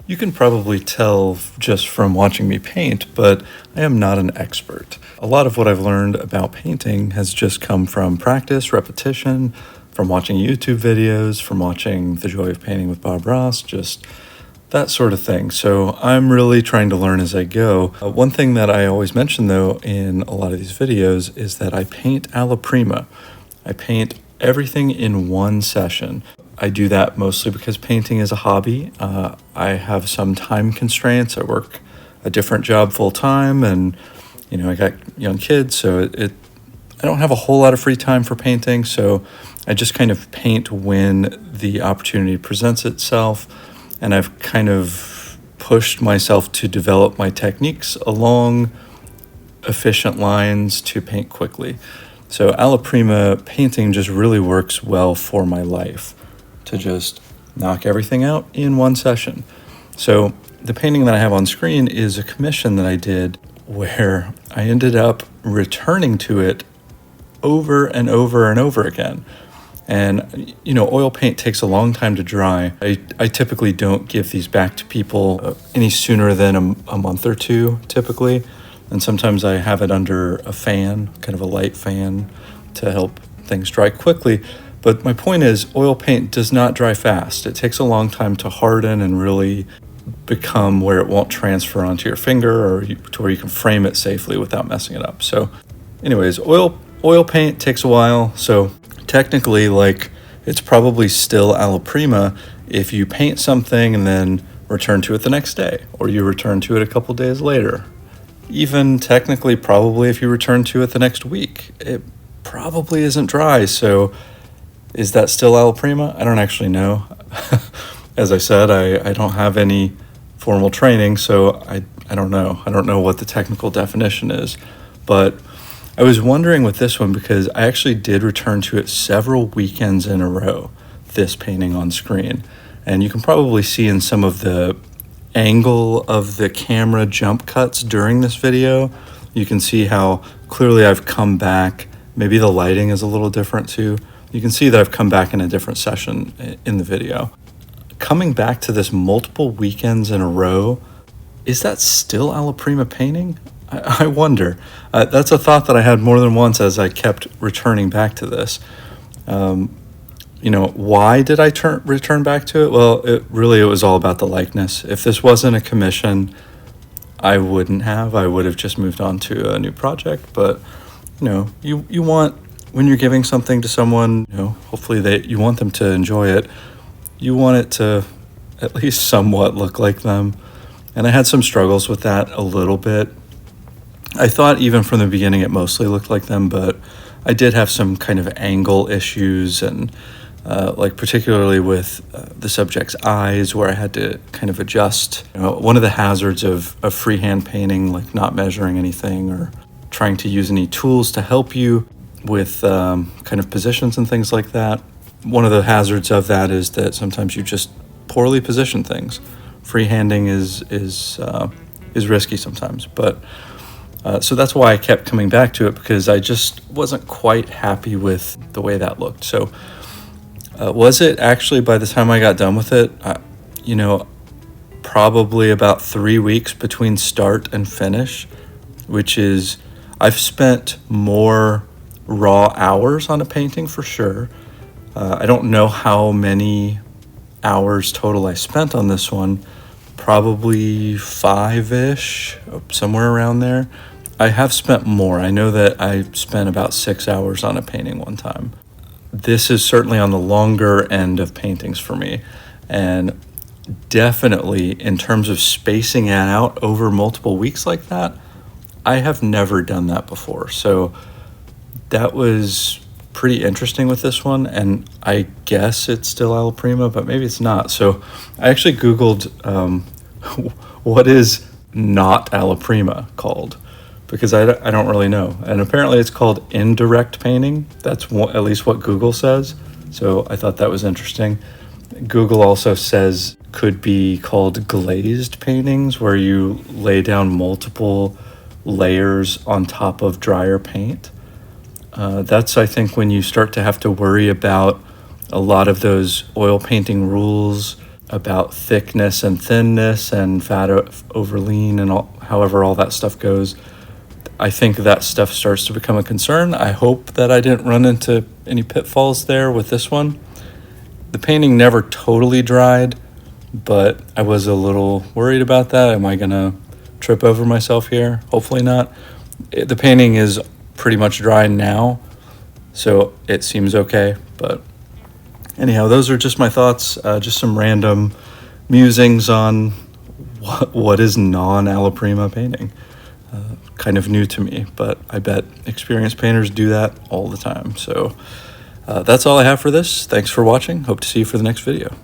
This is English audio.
You can probably tell just from watching me paint, but I am not an expert. A lot of what I've learned about painting has just come from practice, repetition, from watching YouTube videos, from watching The Joy of Painting with Bob Ross, just that sort of thing. So I'm really trying to learn as I go. One thing that I always mention, though, in a lot of these videos is that I paint alla prima. I paint everything in one session. I do that mostly because painting is a hobby. I have some time constraints. I work a different job full time, and I got young kids, so I don't have a whole lot of free time for painting. So I just kind of paint when the opportunity presents itself, and I've kind of pushed myself to develop my techniques along efficient lines to paint quickly. So alla prima painting just really works well for my life, to just knock everything out in one session. So the painting that I have on screen is a commission that I did where I ended up returning to it over and over and over again. And, oil paint takes a long time to dry. I typically don't give these back to people any sooner than a month or two, typically. And sometimes I have it under a fan, kind of a light fan, to help things dry quickly. But my point is, oil paint does not dry fast. It takes a long time to harden and really become where it won't transfer onto your finger or to where you can frame it safely without messing it up. So anyways, oil paint takes a while. So technically, it's probably still alla prima if you paint something and then return to it the next day, or you return to it a couple days later. Even technically, probably if you return to it the next week, it probably isn't dry. So is that still alla prima? I don't actually know. As I said, I don't have any formal training, so I don't know. I don't know what the technical definition is. But I was wondering with this one, because I actually did return to it several weekends in a row, this painting on screen. And you can probably see in some of the angle of the camera jump cuts during this video, you can see how clearly I've come back. Maybe the lighting is a little different too. You can see that I've come back in a different session in the video. Coming back to this multiple weekends in a row, is that still alla prima painting? I wonder. That's a thought that I had more than once as I kept returning back to this. Why did I return back to it? Well, it was all about the likeness. If this wasn't a commission, I wouldn't have. I would have just moved on to a new project. But, you want, when you're giving something to someone, hopefully you want them to enjoy it. You want it to at least somewhat look like them. And I had some struggles with that a little bit. I thought even from the beginning it mostly looked like them, but I did have some kind of angle issues, and particularly with the subject's eyes, where I had to kind of adjust. One of the hazards of freehand painting, like not measuring anything or trying to use any tools to help you with kind of positions and things like that. One of the hazards of that is that sometimes you just poorly position things. Freehanding is risky sometimes, but so that's why I kept coming back to it, because I just wasn't quite happy with the way that looked. So was it actually, by the time I got done with it, probably about 3 weeks between start and finish, which is, I've spent more raw hours on a painting for sure. I don't know how many hours total I spent on this one, probably 5-ish, somewhere around there. I have spent more. I know that I spent about 6 hours on a painting one time. This is certainly on the longer end of paintings for me, and definitely in terms of spacing it out over multiple weeks like that, I have never done that before. So that was pretty interesting with this one, and I guess it's still alla prima, but maybe it's not. So I actually Googled what is not alla prima called, because I don't really know. And apparently it's called indirect painting. That's at least what Google says. So I thought that was interesting. Google also says could be called glazed paintings, where you lay down multiple layers on top of drier paint. That's, I think, when you start to have to worry about a lot of those oil painting rules about thickness and thinness and fat over lean and however all that stuff goes. I think that stuff starts to become a concern. I hope that I didn't run into any pitfalls there with this one. The painting never totally dried, but I was a little worried about that. Am I gonna trip over myself here? Hopefully not. The painting is pretty much dry now, so it seems okay. But anyhow, those are just my thoughts, just some random musings on what is non-Alla Prima painting. Kind of new to me, but I bet experienced painters do that all the time. So that's all I have for this. Thanks for watching. Hope to see you for the next video.